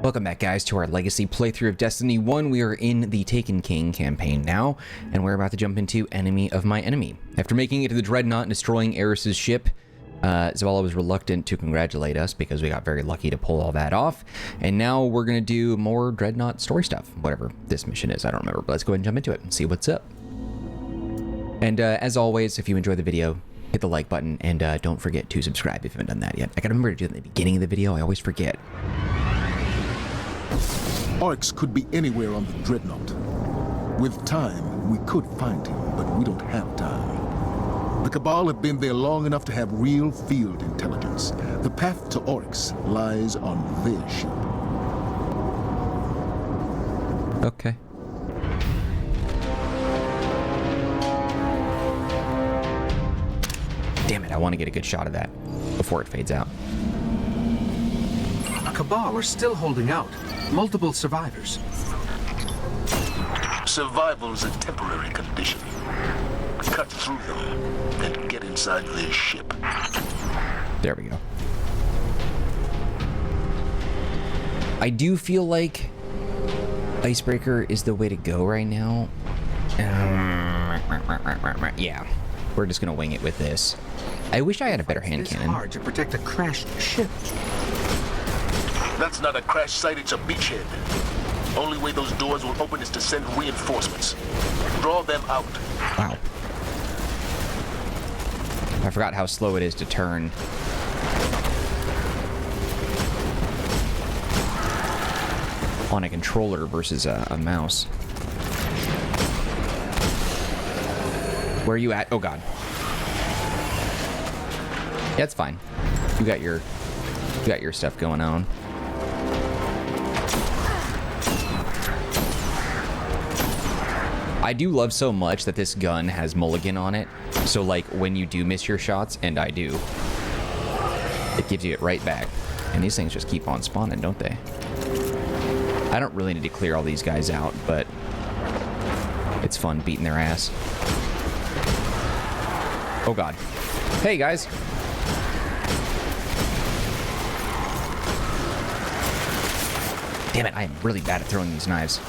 Welcome back, guys, to our Legacy playthrough of Destiny 1. We are in the Taken King campaign now, and we're about to jump into Enemy of My Enemy. After making it to the Dreadnought and destroying Eris's ship, Zavala was reluctant to congratulate us because we got very lucky to pull all that off. And now we're going to do more Dreadnought story stuff, whatever this mission is. I don't remember, but let's go ahead and jump into it and see what's up. And as always, if you enjoy the video, hit the like button, and don't forget to subscribe if you haven't done that yet. I gotta remember to do that at the beginning of the video. I always forget. Oryx could be anywhere on the Dreadnought. With time, we could find him, but we don't have time. The Cabal have been there long enough to have real field intelligence. The path to Oryx lies on their ship. Okay. Damn it, I want to get a good shot of that before it fades out. Cabal are still holding out. Multiple survivors. Survival is a temporary condition. Cut through them and get inside their ship. There we go. I do feel like Icebreaker is the way to go right now. Yeah, we're just gonna wing it with this. I wish I had a better hand cannon. It's hard to protect a crashed ship. That's not a crash site, it's a beachhead. Only way those doors will open is to send reinforcements. Draw them out. Wow. I forgot how slow it is to turn. On a controller versus a mouse. Where are you at? Oh god. Yeah, it's fine. You got your stuff going on. I do love so much that this gun has mulligan on it. So like when you do miss your shots, and I do, it gives you it right back. And these things just keep on spawning, don't they? I don't really need to clear all these guys out, but it's fun beating their ass. Oh god. Hey guys. Damn it, I am really bad at throwing these knives.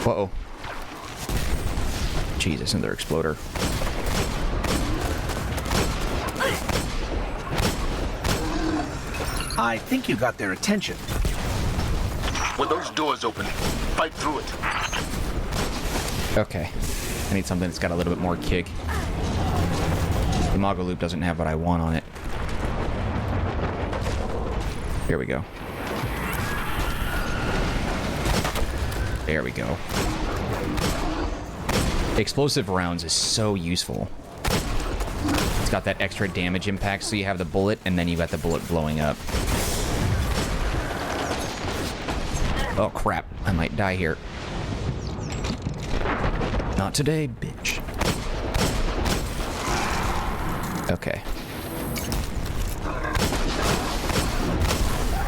Uh-oh. Jesus, another exploder. I think you got their attention. When those doors open, fight through it. Okay. I need something that's got a little bit more kick. The Mago Loop doesn't have what I want on it. Here we go. There we go. Explosive rounds is so useful. It's got that extra damage impact, so you have the bullet, and then you got the bullet blowing up. Oh crap, I might die here. Not today, bitch. Okay.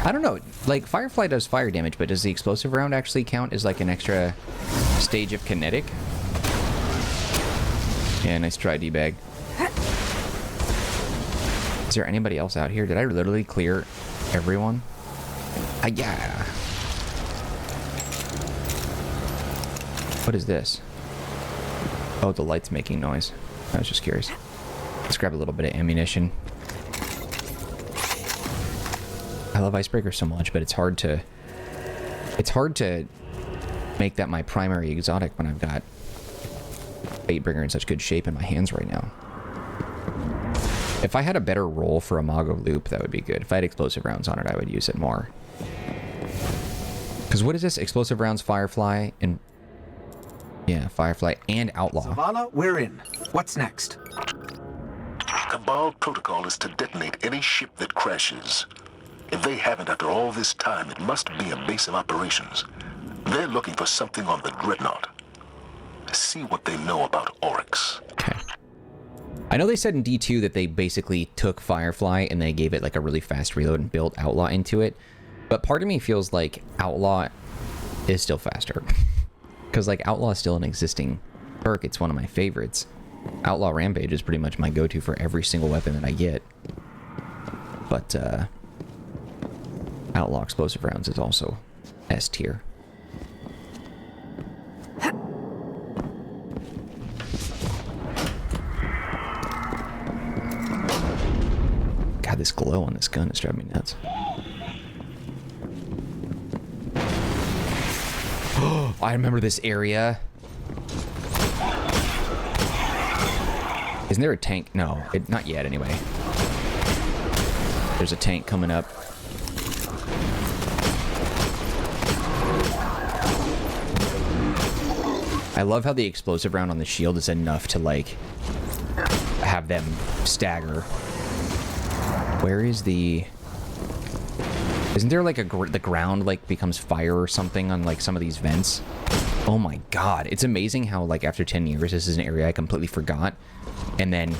I don't know, like, Firefly does fire damage, but does the explosive round actually count as, like, an extra stage of kinetic? Yeah, nice try, D-Bag. Is there anybody else out here? Did I literally clear everyone? Yeah. What is this? Oh, the light's making noise. I was just curious. Let's grab a little bit of ammunition. I love Icebreaker so much, but it's hard to make that my primary exotic when I've got Baitbringer in such good shape in my hands right now. If I had a better roll for a Mago Loop, that would be good. If I had explosive rounds on it, I would use it more. Because what is this? Explosive rounds, Firefly, and... yeah, Firefly and Outlaw. Zavala, we're in. What's next? Cabal protocol is to detonate any ship that crashes. If they haven't after all this time, it must be a base of operations. They're looking for something on the Dreadnought. See what they know about Oryx. Okay. I know they said in D2 that they basically took Firefly and they gave it like a really fast reload and built Outlaw into it. But part of me feels like Outlaw is still faster. Because like Outlaw is still an existing perk. It's one of my favorites. Outlaw Rampage is pretty much my go-to for every single weapon that I get. But, Outlaw Explosive Rounds is also S tier. God, this glow on this gun is driving me nuts. Oh, I remember this area. Isn't there a tank? No, not yet anyway. There's a tank coming up. I love how the explosive round on the shield is enough to, like, have them stagger. Where is the... Isn't there, like, the ground, like, becomes fire or something on, like, some of these vents? Oh my god. It's amazing how, like, after 10 years, this is an area I completely forgot. And then,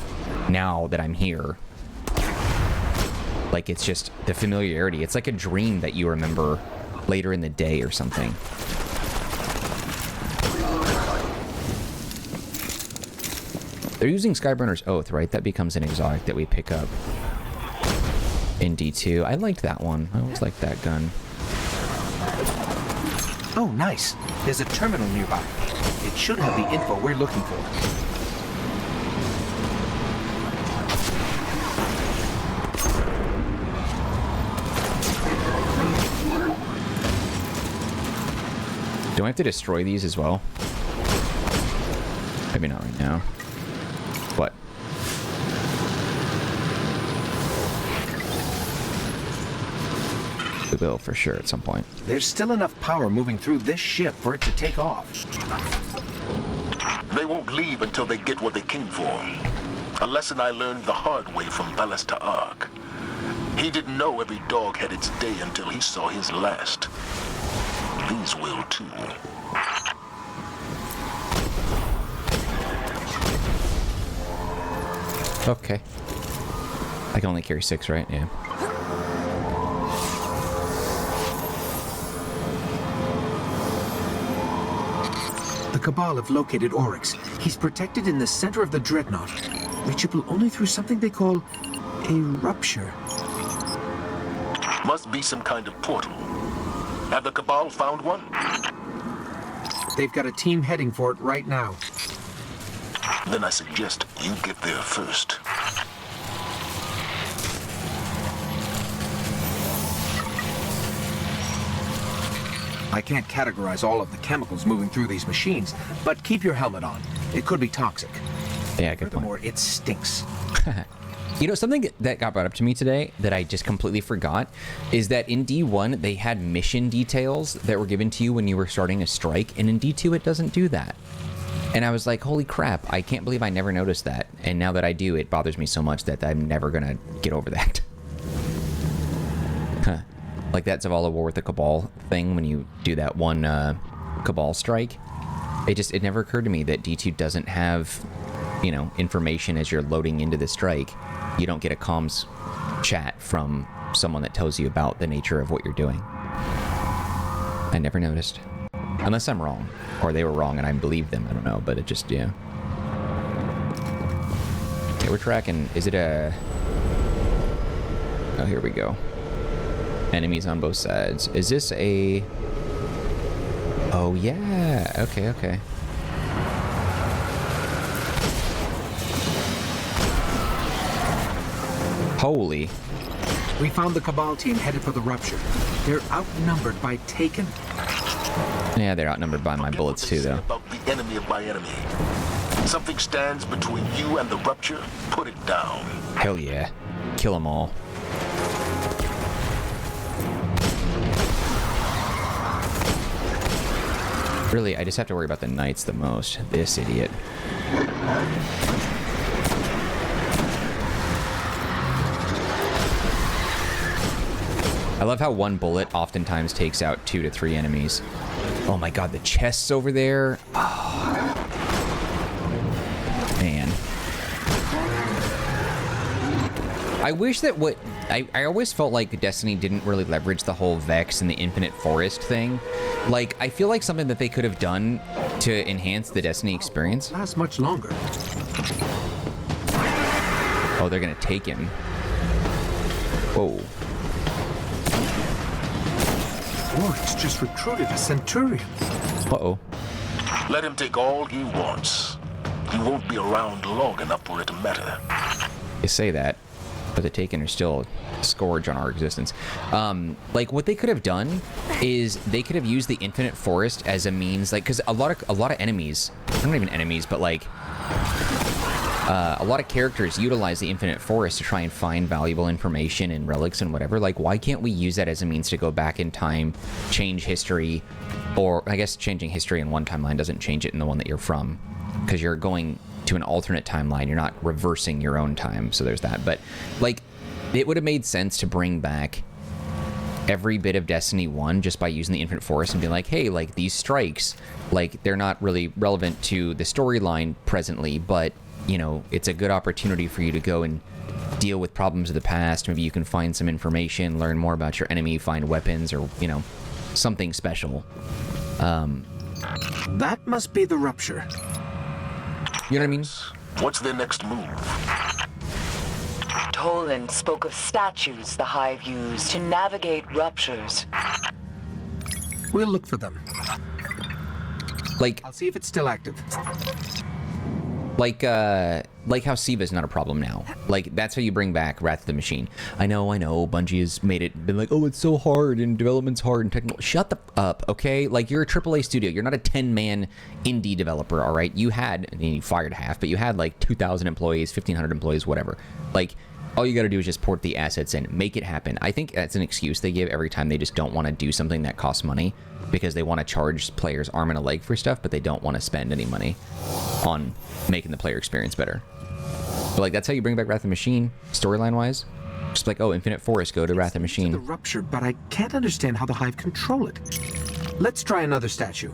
now that I'm here, like, it's just the familiarity. It's like a dream that you remember later in the day or something. They're using Skyburner's Oath, right? That becomes an exotic that we pick up in D2. I liked that one. I always liked that gun. Oh, nice. There's a terminal nearby. It should have the info we're looking for. Do I have to destroy these as well? Maybe not right now. What? We will for sure at some point. There's still enough power moving through this ship for it to take off. They won't leave until they get what they came for. A lesson I learned the hard way from Ballastar Ark. He didn't know every dog had its day until he saw his last. These will too. Okay. I can only carry 6, right? Yeah. The Cabal have located Oryx. He's protected in the center of the Dreadnaught, reachable only through something they call a rupture. Must be some kind of portal. Have the Cabal found one? They've got a team heading for it right now. Then I suggest you get there first. I can't categorize all of the chemicals moving through these machines, but keep your helmet on. It could be toxic. Yeah, good point. Furthermore, it stinks. You know, something that got brought up to me today that I just completely forgot is that in D1, they had mission details that were given to you when you were starting a strike, and in D2, it doesn't do that. And I was like, holy crap, I can't believe I never noticed that. And now that I do, it bothers me so much that I'm never going to get over that. Huh. Like that Zavala War with the Cabal thing, when you do that one Cabal strike, it never occurred to me that D2 doesn't have, you know, information as you're loading into the strike. You don't get a comms chat from someone that tells you about the nature of what you're doing. I never noticed. Unless I'm wrong. Or they were wrong and I believed them. I don't know, but it just, yeah. Okay, we're tracking. Is it a... Oh, here we go. Enemies on both sides. Is this a... Oh, yeah. Okay, okay. Holy. We found the Cabal team headed for the rupture. They're outnumbered by Taken. Yeah, they're outnumbered by my bullets too, though. About the enemy of my enemy. Something stands between you and the rupture, put it down. Hell yeah. Kill them all. Really, I just have to worry about the knights the most. This idiot. I love how one bullet oftentimes takes out 2 to 3 enemies. Oh my god, the chests over there. Oh. Man. I wish that what... I always felt like Destiny didn't really leverage the whole Vex and the Infinite Forest thing. Like, I feel like something that they could have done to enhance the Destiny experience. Lasts much longer. Oh, they're gonna take him. Whoa. Oryx just recruited a Centurion. Uh-oh. Let him take all he wants. He won't be around long enough for it to matter. You say that, but the Taken are still a scourge on our existence. Like, what they could have done is they could have used the Infinite Forest as a means, like, because a lot of enemies, not even enemies, but like a lot of characters utilize the Infinite Forest to try and find valuable information and relics and whatever. Like, why can't we use that as a means to go back in time, change history, or I guess changing history in one timeline doesn't change it in the one that you're from, because you're going to an alternate timeline. You're not reversing your own time, so there's that. But like, it would have made sense to bring back every bit of Destiny 1 just by using the Infinite Forest and be like, hey, like, these strikes, like, they're not really relevant to the storyline presently, but you know, it's a good opportunity for you to go and deal with problems of the past. Maybe you can find some information, learn more about your enemy, find weapons, or, you know, something special. That must be the rupture. You know what I mean? What's their next move? Toland spoke of statues the Hive used to navigate ruptures. We'll look for them. Like, I'll see if it's still active. like how Siva's not a problem now. Like, that's how you bring back Wrath of the Machine. I know, Bungie has made it, been like, oh, it's so hard, and development's hard, and technical. Shut the up, okay? Like, you're a AAA studio. You're not a 10-man indie developer, all right? You had, I mean, you fired half, but you had, like, 2,000 employees, 1,500 employees, whatever. Like, all you gotta do is just port the assets in, make it happen. I think that's an excuse they give every time they just don't want to do something that costs money, because they want to charge players arm and a leg for stuff, but they don't want to spend any money on making the player experience better. But like, that's how you bring back Wrath of the Machine, storyline-wise. Just like, oh, Infinite Forest, go to Wrath of the Machine. The rupture, but I can't understand how the Hive control it. Let's try another statue.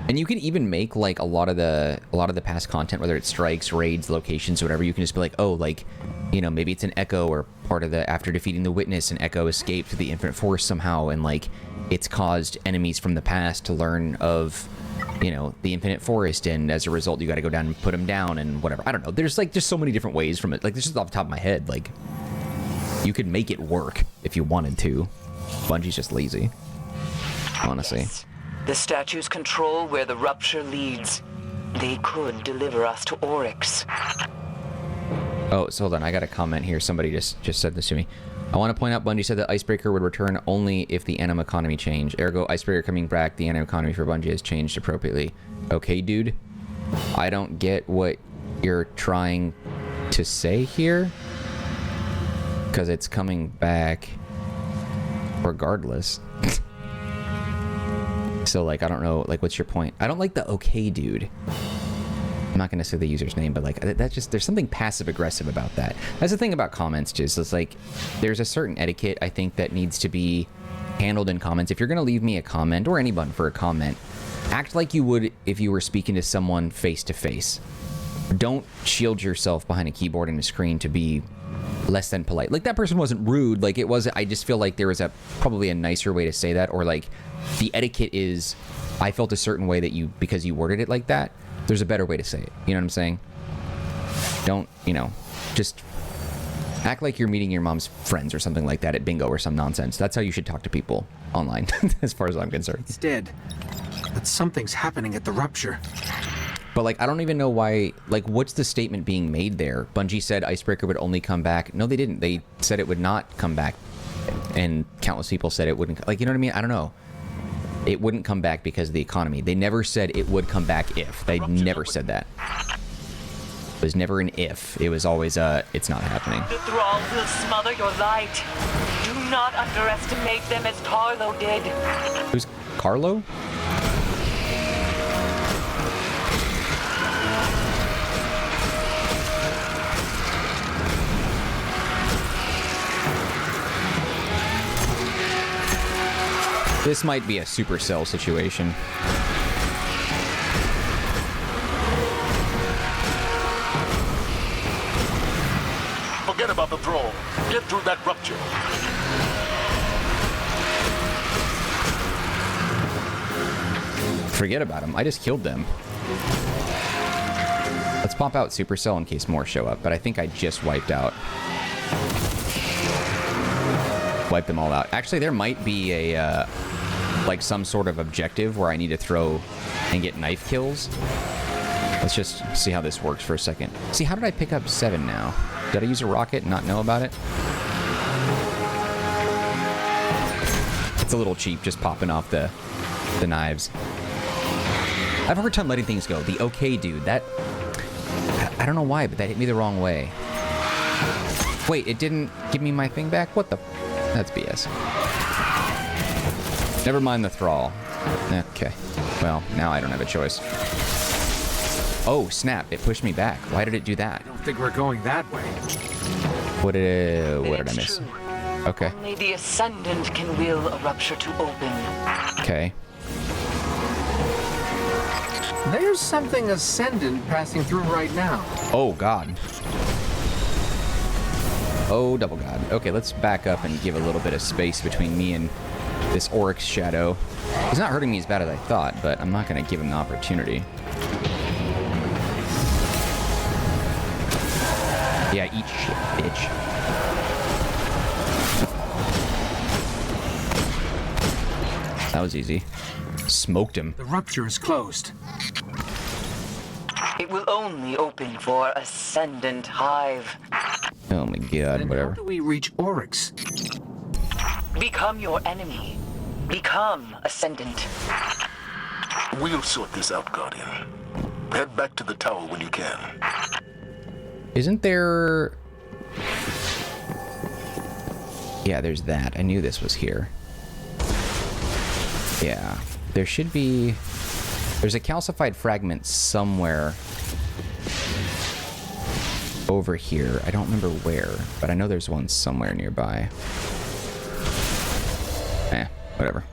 And you can even make like a lot of the past content, whether it's strikes, raids, locations, whatever. You can just be like, oh, like, you know, maybe it's an Echo, or part of the, after defeating the Witness, an Echo escaped to the Infinite Forest somehow, and like, it's caused enemies from the past to learn of, you know, the Infinite Forest, and as a result, you got to go down and put them down and whatever. I don't know. There's like just so many different ways from it. Like, this is off the top of my head. Like, you could make it work if you wanted to. Bungie's just lazy, honestly. Yes. The statues control where the rupture leads. They could deliver us to Oryx. Oh, so hold on. I got a comment here. Somebody just said this to me. I want to point out Bungie said that Icebreaker would return only if the anime economy changed. Ergo, Icebreaker coming back, the anime economy for Bungie has changed appropriately. Okay, dude. I don't get what you're trying to say here, because it's coming back regardless. So, like, I don't know, like, what's your point? I don't like the okay, dude. I'm not going to say the user's name, but, like, that's just, there's something passive-aggressive about that. That's the thing about comments, just, it's like, there's a certain etiquette, I think, that needs to be handled in comments. If you're going to leave me a comment, or anyone for a comment, act like you would if you were speaking to someone face-to-face. Don't shield yourself behind a keyboard and a screen to be less than polite. Like, that person wasn't rude, like, it was, I just feel like there was probably a nicer way to say that, or, like, the etiquette is, I felt a certain way that you, because you worded it like that, there's a better way to say it. You know what I'm saying? Don't, you know, just act like you're meeting your mom's friends or something like that at bingo or some nonsense. That's how you should talk to people online, as far as I'm concerned. It's dead. But something's happening at the rupture. But, like, I don't even know why, like, what's the statement being made there? Bungie said Icebreaker would only come back. No, they didn't. They said it would not come back. And countless people said it wouldn't. Like, you know what I mean? I don't know. It wouldn't come back because of the economy. They never said it would come back if. They never said that. It was never an if. It was always it's not happening. The thrall will smother your light. Do not underestimate them as Carlo did. Who's Carlo? This might be a Supercell situation. Forget about the thrall. Get through that rupture. Forget about him. I just killed them. Let's Pop out Supercell in case more show up, but I think I just wiped them all out. Actually, there might be a like some sort of objective where I need to throw and get knife kills. Let's just see how this works for a second. See, how did I pick up 7 now? Did I use a rocket and not know about it? It's a little cheap just popping off the knives. I have a hard time letting things go. The okay dude, that... I don't know why, but that hit me the wrong way. Wait, it didn't give me my thing back? What the... That's BS. Never mind the thrall. Okay. Well, now I don't have a choice. Oh, snap. It pushed me back. Why did it do that? I don't think we're going that way. What did I miss? True. Okay. Only the Ascendant can will a rupture to open. Okay. There's something ascendant passing through right now. Oh, God. Oh, double God. Okay, let's back up and give a little bit of space between me and this Oryx Shadow. He's not hurting me as bad as I thought, but I'm not going to give him the opportunity. Yeah, eat shit, bitch. That was easy. Smoked him. The rupture is closed. It will only open for Ascendant Hive. Oh my God, Then whatever. how do we reach Oryx? Become your enemy. Become Ascendant. We'll sort this out, Guardian. Head back to the tower when you can. Isn't there... Yeah, there's that. I knew this was here. Yeah. There should be... There's a calcified fragment somewhere over here. I don't remember where, but I know there's one somewhere nearby. Whatever.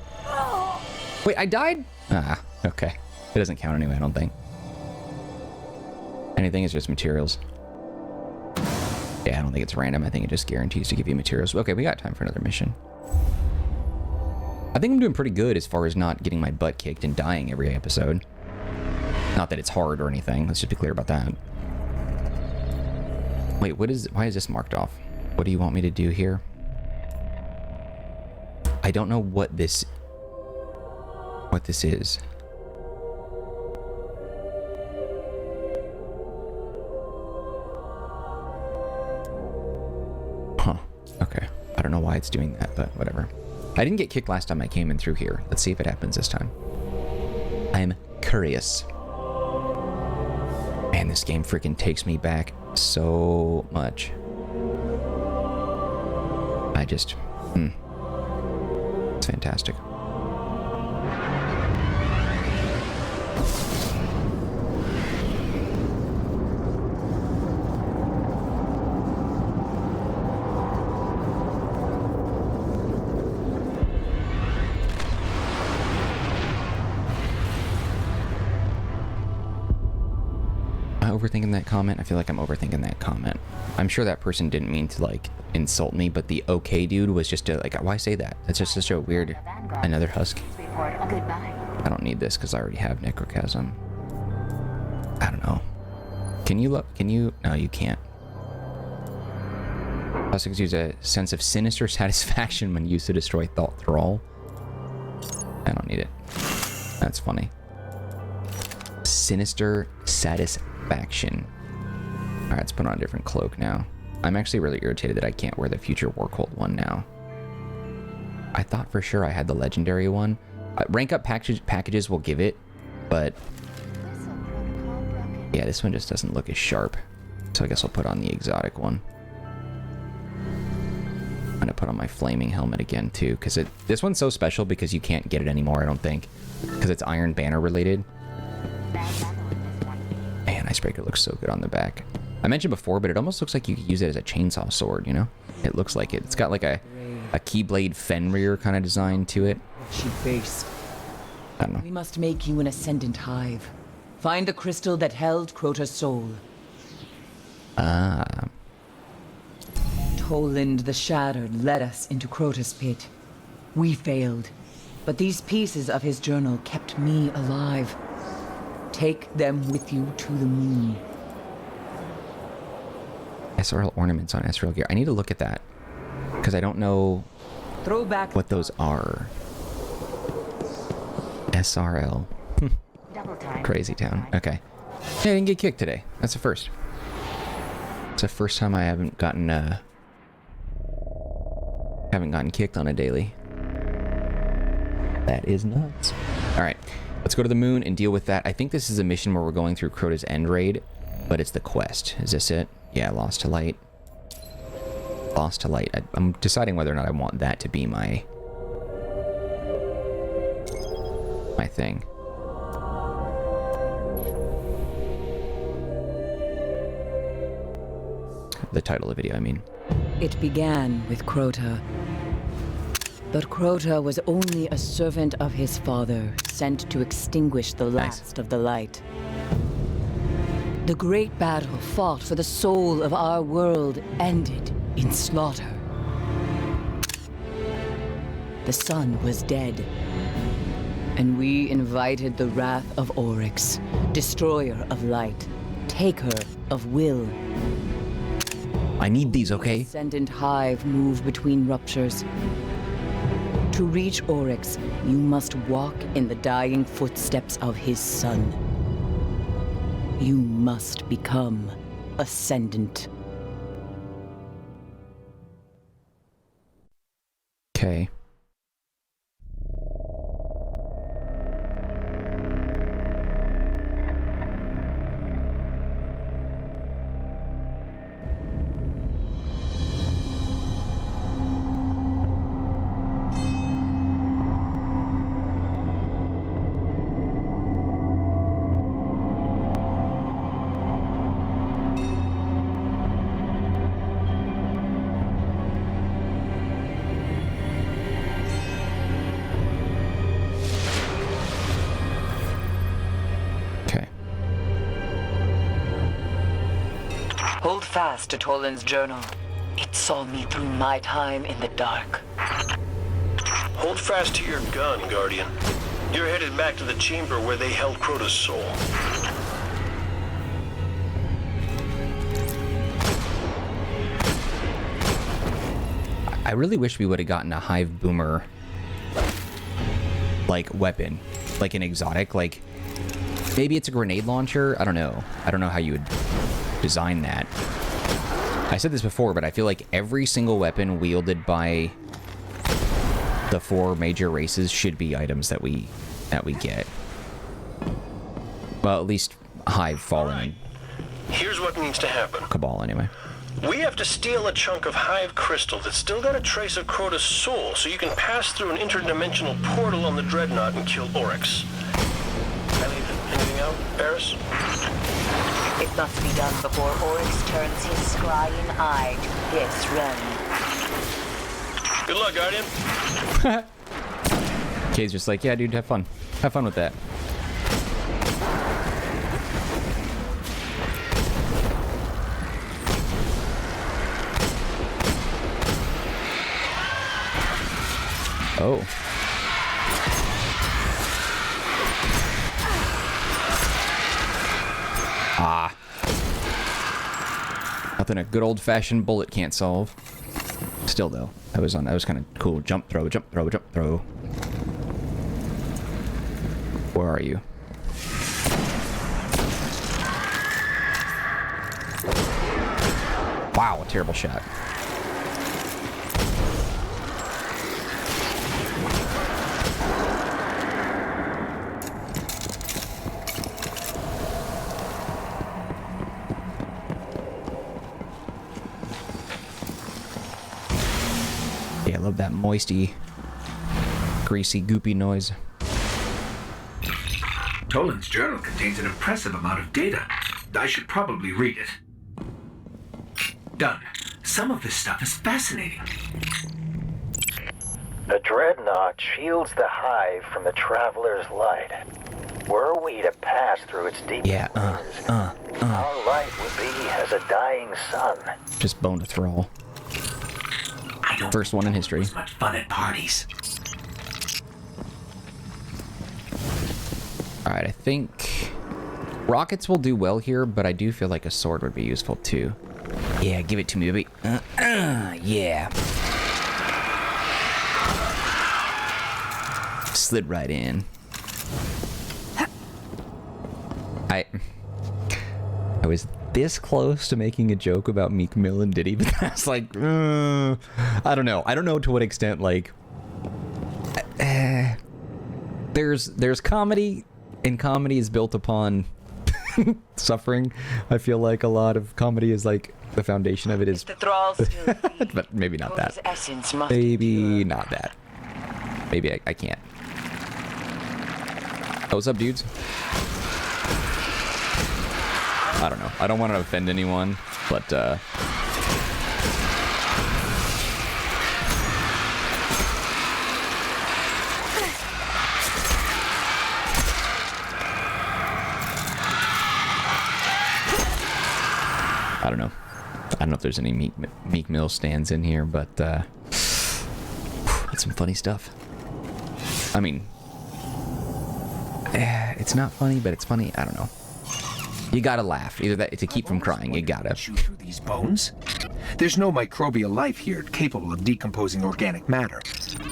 Wait, I died? Ah, okay. It doesn't count anyway, I don't think. Anything is just materials. Yeah, I don't think it's random. I think it just guarantees to give you materials. Okay, we got time for another mission. I think I'm doing pretty good as far as not getting my butt kicked and dying every episode. Not that it's hard or anything. Let's just be clear about that. Wait, why is this marked off? What do you want me to do here? I don't know what this is. Huh. Okay. I don't know why it's doing that, but whatever. I didn't get kicked last time I came in through here. Let's see if it happens this time. I'm curious. Man, this game freaking takes me back so much. It's fantastic. Overthinking that comment? I feel like I'm overthinking that comment. I'm sure that person didn't mean to like insult me, but the okay dude was just a, like, why say that? That's just such a weird. Another husk. I don't need this because I already have necrochasm. I don't know. Can you look? Can you? No, you can't. Husks use a sense of sinister satisfaction when used to destroy thrall. I don't need it. That's funny. Sinister satisfaction. Alright, let's put on a different cloak now. I'm actually really irritated that I can't wear the Future Warcold one now. I thought for sure I had the legendary one. Rank up packages will give it, but yeah, this one just doesn't look as sharp. So I guess I'll put on the exotic one. I'm gonna put on my flaming helmet again too, because this one's so special because you can't get it anymore, I don't think, because it's Iron Banner related. Man, Icebreaker looks so good on the back. I mentioned before, but it almost looks like you could use it as a chainsaw sword, you know? It looks like it. It's got like a Keyblade Fenrir kind of design to it. She faced. I don't know. We must make you an Ascendant Hive. Find the crystal that held Crota's soul. Ah. Toland the Shattered led us into Crota's pit. We failed, but these pieces of his journal kept me alive. Take them with you to the moon. SRL ornaments on SRL gear. I need to look at that because I don't know what those are. SRL. Crazy town. Okay. Hey, I didn't get kicked today. That's the first. It's the first time I haven't gotten kicked on a daily. That is nuts. All right, let's go to the moon and deal with that. I think this is a mission where we're going through Crota's end raid, but it's the quest. Is this it? Yeah, Lost to Light. Lost to Light. I'm deciding whether or not I want that to be my thing. The title of the video, I mean. It began with Crota. But Crota was only a servant of his father, sent to extinguish the last of the light. The great battle fought for the soul of our world ended in slaughter. The sun was dead, and we invited the wrath of Oryx, destroyer of light, taker of will. I need these, okay? The ascendant hive move between ruptures. To reach Oryx, you must walk in the dying footsteps of his son. You must become ascendant. Okay. Hold fast to Toland's journal. It saw me through my time in the dark. Hold fast to your gun, Guardian. You're headed back to the chamber where they held Crota's soul. I really wish we would have gotten a hive boomer like weapon, like an exotic, like maybe it's a grenade launcher. I don't know how you would design that. I said this before, but I feel like every single weapon wielded by the 4 major races should be items that we get. Well, at least Hive Fallen. Right. Here's what needs to happen. Cabal, anyway. We have to steal a chunk of Hive crystal that's still got a trace of Crota's soul, so you can pass through an interdimensional portal on the Dreadnaught and kill Oryx. Anything out, Eris? It must be done before Oryx turns his scrying eye to this realm. Good luck, Guardian. Kay's just like, yeah, dude, have fun. Have fun with that. Oh. Ah. Nothing a good old-fashioned bullet can't solve. Still though, that was kind of cool. Jump, throw, jump, throw, jump, throw. Where are you? Wow, a terrible shot. Yeah, I love that moisty, greasy, goopy noise. Toland's journal contains an impressive amount of data. I should probably read it. Done. Some of this stuff is fascinating. The Dreadnaught shields the Hive from the Traveler's light. Were we to pass through its deep our light would be as a dying sun. Just bone to throw. First one in history. It was much fun at parties. Alright, I think rockets will do well here, but I do feel like a sword would be useful too. Yeah, give it to me, baby. Yeah. Slid right in. I was this close to making a joke about Meek Mill and Diddy, but I was like, I don't know. I don't know to what extent, like, there's comedy, and comedy is built upon suffering. I feel like a lot of comedy is like the foundation of it is, but maybe not that. Maybe not that. Maybe I can't. Oh, what's up, dudes? I don't know. I don't want to offend anyone, but I don't know. I don't know if there's any Meek Mill stands in here, but that's some funny stuff. I mean, it's not funny, but it's funny. I don't know. You gotta laugh. Either that to keep from crying. You gotta. Chew through these bones? There's no microbial life here capable of decomposing organic matter.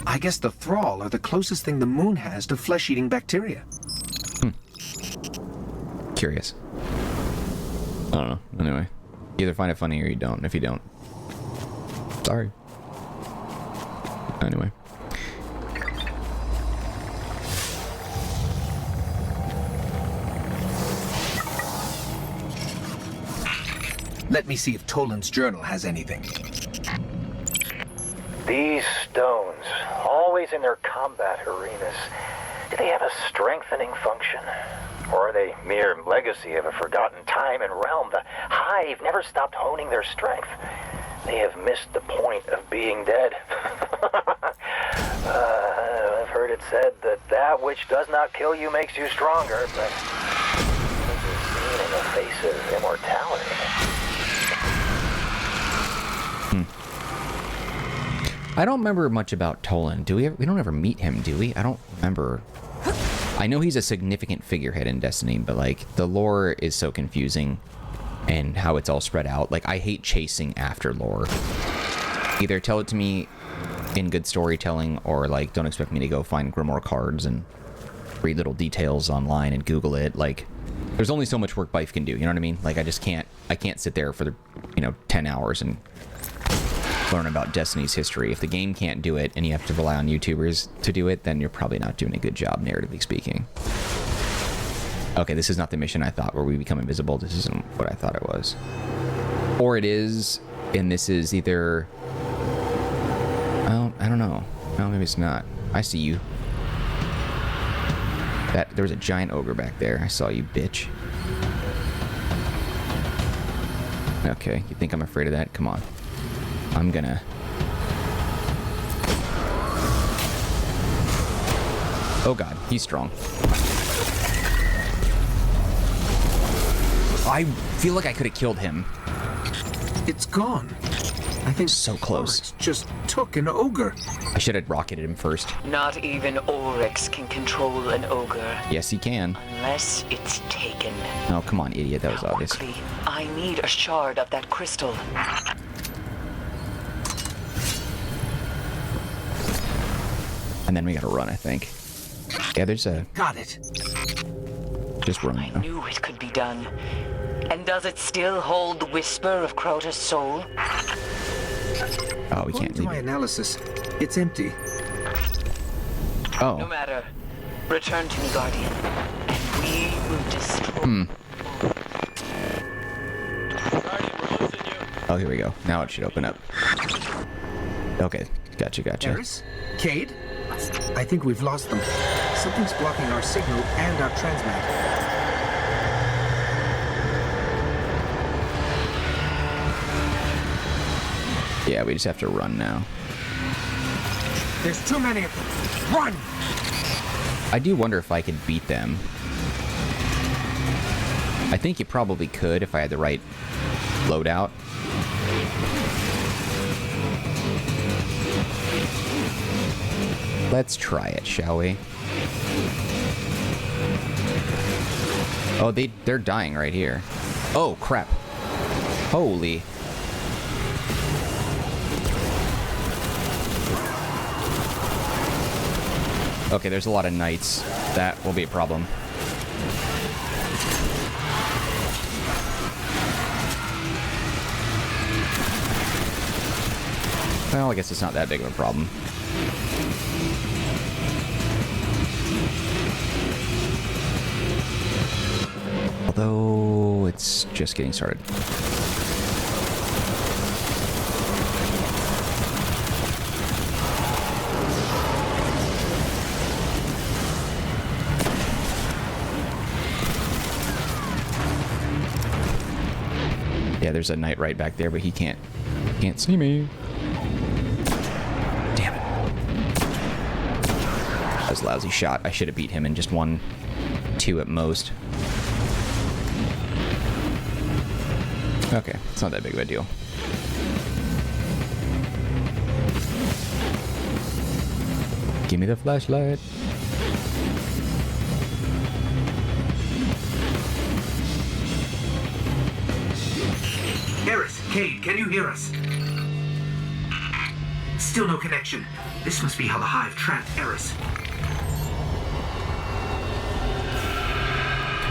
I guess the thrall are the closest thing the moon has to flesh-eating bacteria. Curious. I don't know. Anyway, either find it funny or you don't. If you don't, sorry. Anyway. Let me see if Toland's journal has anything. These stones, always in their combat arenas, do they have a strengthening function? Or are they mere legacy of a forgotten time and realm? The Hive never stopped honing their strength. They have missed the point of being dead. I've heard it said that that which does not kill you makes you stronger, but this is seen in the face of immortality. I don't remember much about Toland. Do we? We don't ever meet him, do we? I don't remember. I know he's a significant figurehead in Destiny, but like the lore is so confusing, and how it's all spread out. Like I hate chasing after lore. Either tell it to me in good storytelling, or like don't expect me to go find Grimoire cards and read little details online and Google it. Like there's only so much work Bife can do. You know what I mean? Like I just can't. I can't sit there for 10 hours and learn about Destiny's history. If the game can't do it and you have to rely on YouTubers to do it, then you're probably not doing a good job, narratively speaking. Okay, this is not the mission I thought where we become invisible. This isn't what I thought it was. Or it is, and this is either... Oh, I don't know. No, maybe it's not. I see you. There was a giant ogre back there. I saw you, bitch. Okay, you think I'm afraid of that? Come on. I'm gonna... Oh god, he's strong. I feel like I could have killed him. It's gone. I think so close. Oryx just took an ogre. I should have rocketed him first. Not even Oryx can control an ogre. Yes, he can. Unless it's taken. Oh, come on, idiot. That was obvious. Quickly, I need a shard of that crystal. And then we gotta run, I think. Yeah, there's a... Got it. Just run I now. knew it could be done. And does it still hold the whisper of Crota's soul? Oh, we can't According to my leave it. analysis, it's empty. Oh. No matter. Return to me, Guardian. And we will destroy... Oh, here we go. Now it should open up. Okay, gotcha. Eris? Cade? I think we've lost them. Something's blocking our signal and our transmat. Yeah, we just have to run now. There's too many of them. Run! I do wonder if I could beat them. I think you probably could if I had the right loadout. Let's try it, shall we? Oh, they're dying right here. Oh, crap. Holy. Okay, there's a lot of knights. That will be a problem. Well, I guess it's not that big of a problem. Although, it's just getting started. Yeah, there's a knight right back there, but he can't see me. Damn it. That was a lousy shot. I should have beat him in just 1-2 at most. Okay, it's not that big of a deal. Give me the flashlight. Eris, Cade, can you hear us? Still no connection. This must be how the Hive trapped Eris.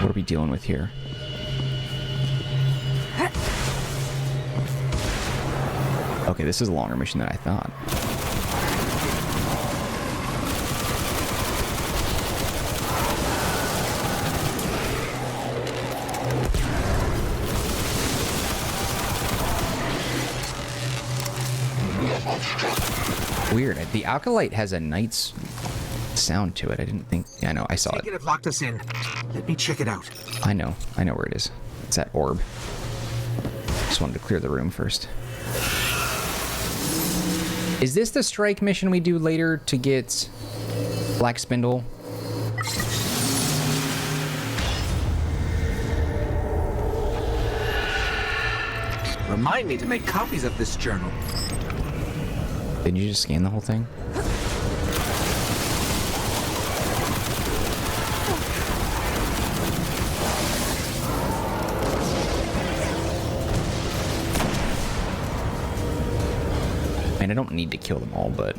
What are we dealing with here? Okay, this is a longer mission than I thought. Weird. The Alkalite has a knight's sound to it. I didn't think... Yeah, I know. I saw it. It have locked us in. Let me check it out. I know where it is. It's that orb. Just wanted to clear the room first. Is this the strike mission we do later to get Black Spindle? Remind me to make copies of this journal. Didn't you just scan the whole thing? And I don't need to kill them all, but...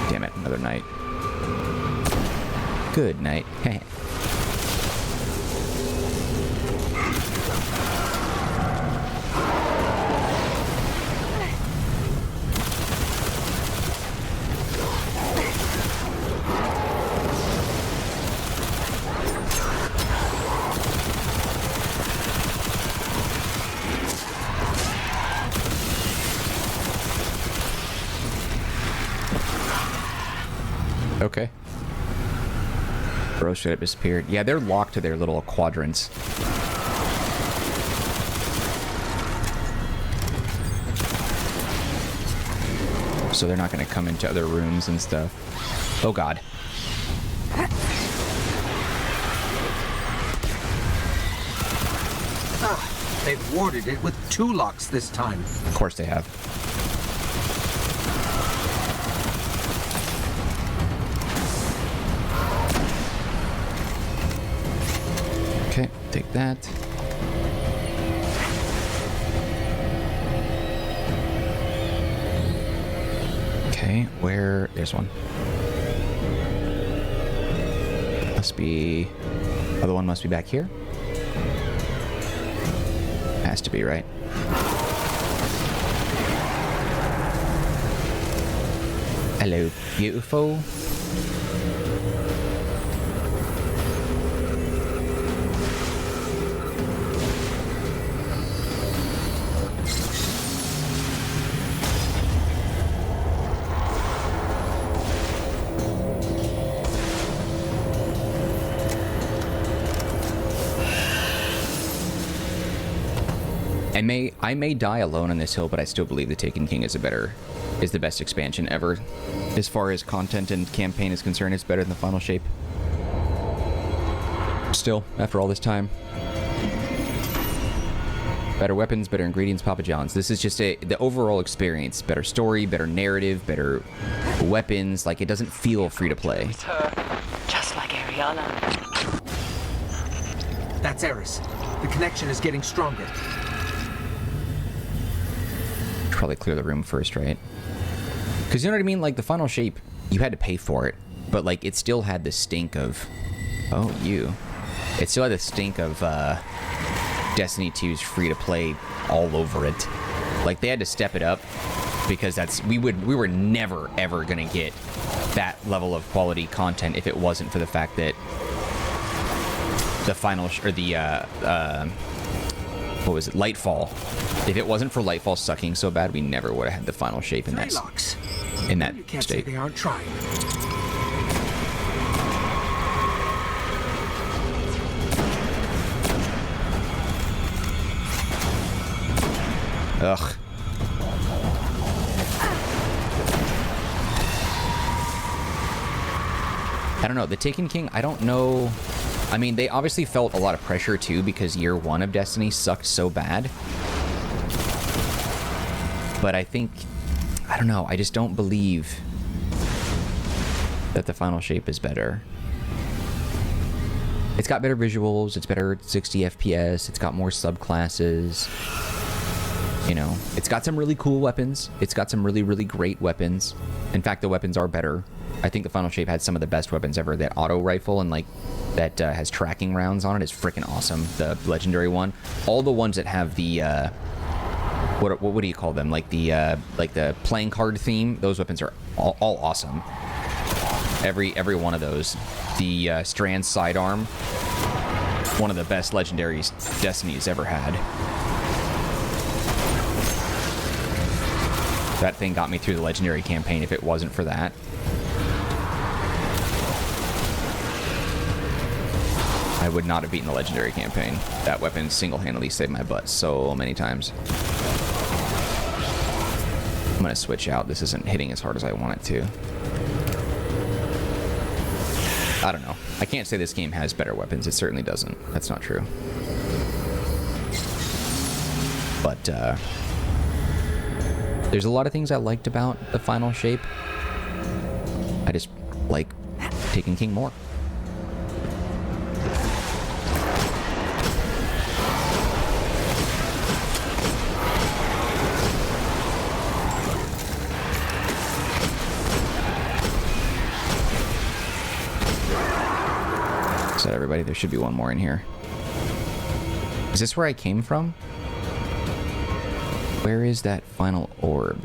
Damn it, another knight. Good night. Okay. Bro straight up disappeared. Yeah, they're locked to their little quadrants. So they're not going to come into other rooms and stuff. Oh god. Ah, they've warded it with 2 locks this time. Of course they have. Okay, take that. Okay, where... There's one. Must be... Other one must be back here. Has to be, right? Hello, beautiful. I may die alone on this hill, but I still believe the Taken King is the best expansion ever. As far as content and campaign is concerned, it's better than the final shape. Still, after all this time. Better weapons, better ingredients, Papa John's. This is just the overall experience. Better story, better narrative, better weapons. Like, it doesn't feel free to play. It's her, just like Ariana. That's Eris. The connection is getting stronger. Probably clear the room first, right? Because you know what I mean? Like, the final shape, you had to pay for it. But, like, it still had the stink of... Oh, you. It still had the stink of Destiny 2's free-to-play all over it. Like, they had to step it up. Because we were never, ever going to get that level of quality content if it wasn't for the fact that the final... what was it? Lightfall. If it wasn't for Lightfall sucking so bad, we never would have had the final shape in that You can't say state. they aren't trying. Ugh. I don't know. The Taken King, I don't know. I mean, they obviously felt a lot of pressure too because year one of Destiny sucked so bad. But I think, I don't know. I just don't believe that the final shape is better. It's got better visuals. It's better at 60 FPS. It's got more subclasses. You know, it's got some really cool weapons. It's got some really, really great weapons. In fact, the weapons are better. I think the final shape had some of the best weapons ever. That auto rifle and like that has tracking rounds on it is freaking awesome. The legendary one. All the ones that have the what do you call them? Like the playing card theme. Those weapons are all awesome. Every one of those. The Strand sidearm. One of the best legendaries Destiny's ever had. That thing got me through the legendary campaign if it wasn't for that. I would not have beaten the legendary campaign. That weapon single-handedly saved my butt so many times. I'm gonna switch out. This isn't hitting as hard as I want it to. I don't know. I can't say this game has better weapons. It certainly doesn't. That's not true. But, there's a lot of things I liked about the final shape. I just like Taken King more. So everybody, there should be one more in here. Is this where I came from? Where is that final orb?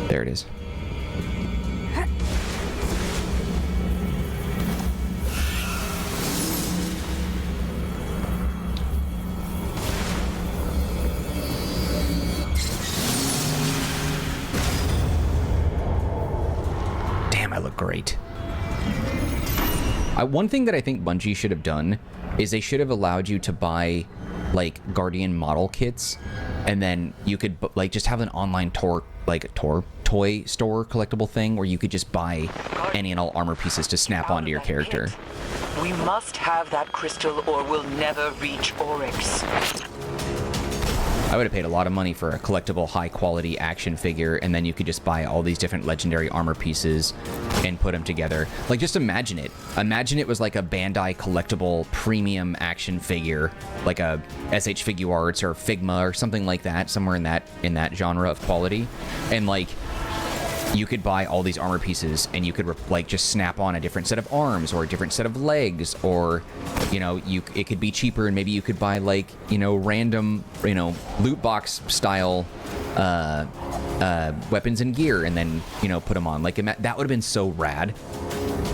There it is. Damn, I look great. One thing that I think Bungie should have done is they should have allowed you to buy like Guardian model kits, and then you could like just have an online toy store collectible thing where you could just buy any and all armor pieces to snap onto your character. We must have that crystal or we'll never reach Oryx. I would have paid a lot of money for a collectible high quality action figure, and then you could just buy all these different legendary armor pieces and put them together. Like, just imagine it. Imagine it was like a Bandai collectible premium action figure, like a SH Figuarts or Figma or something like that, somewhere in that genre of quality. And like, you could buy all these armor pieces and you could like just snap on a different set of arms or a different set of legs, or you know, it could be cheaper and maybe you could buy like, you know, random, you know, loot box style weapons and gear and then, you know, put them on. Like, that would have been so rad.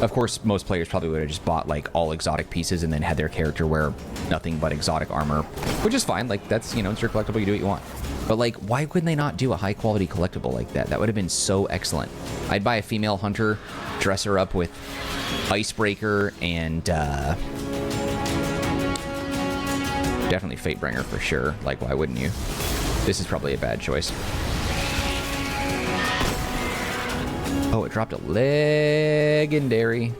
Of course, most players probably would have just bought like all exotic pieces and then had their character wear nothing but exotic armor, which is fine. Like, that's, you know, it's your collectible, you do what you want. But like, why couldn't they not do a high quality collectible like that? That would have been so excellent. I'd buy a female hunter, dress her up with Icebreaker and definitely Fatebringer for sure. Like, why wouldn't you? This is probably a bad choice. Oh, it dropped a legendary.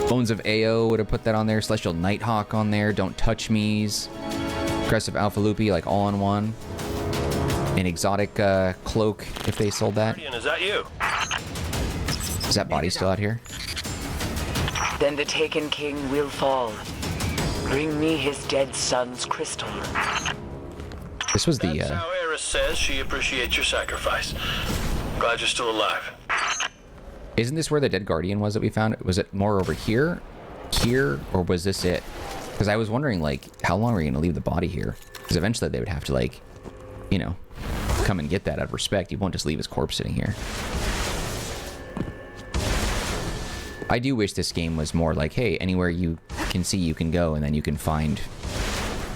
Bones of Ao would have put that on there. Celestial Nighthawk on there. Don't Touch Me's. Aggressive Alpha Loopy, like all in one. An exotic cloak, if they sold that. Is that you? Is that body still out here? Then the Taken King will fall. Bring me his dead son's crystal. This was the That's how Sarah says she appreciates your sacrifice. Glad you're still alive. Isn't this where the dead guardian was that we found? Was it more over here, or was this it? Because I was wondering, like, how long are you going to leave the body here? Because eventually they would have to, like, you know, come and get that out of respect. You won't just leave his corpse sitting here. I do wish this game was more like, hey, anywhere you can see, you can go, and then you can find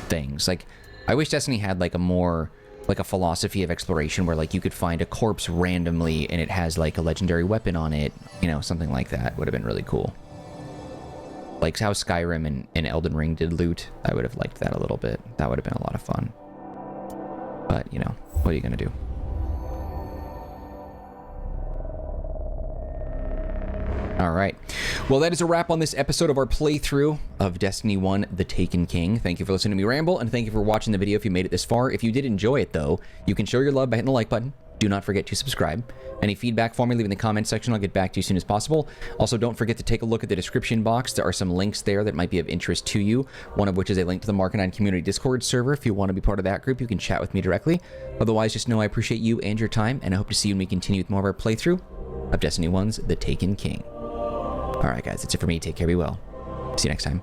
things. Like, I wish Destiny had, like, a more, like, a philosophy of exploration where, like, you could find a corpse randomly and it has, like, a legendary weapon on it. You know, something like that would have been really cool. Like how Skyrim and Elden Ring did loot. I would have liked that a little bit. That would have been a lot of fun. But, you know, what are you going to do? All right. Well, that is a wrap on this episode of our playthrough of Destiny 1, The Taken King. Thank you for listening to me ramble, and thank you for watching the video if you made it this far. If you did enjoy it, though, you can show your love by hitting the like button. Do not forget to subscribe. Any feedback for me, leave in the comments section. I'll get back to you as soon as possible. Also, don't forget to take a look at the description box. There are some links there that might be of interest to you, one of which is a link to the Marcanine community Discord server. If you want to be part of that group, you can chat with me directly. Otherwise, just know I appreciate you and your time, and I hope to see you when we continue with more of our playthrough of Destiny 1's The Taken King. All right, guys, that's it for me. Take care, be well. See you next time.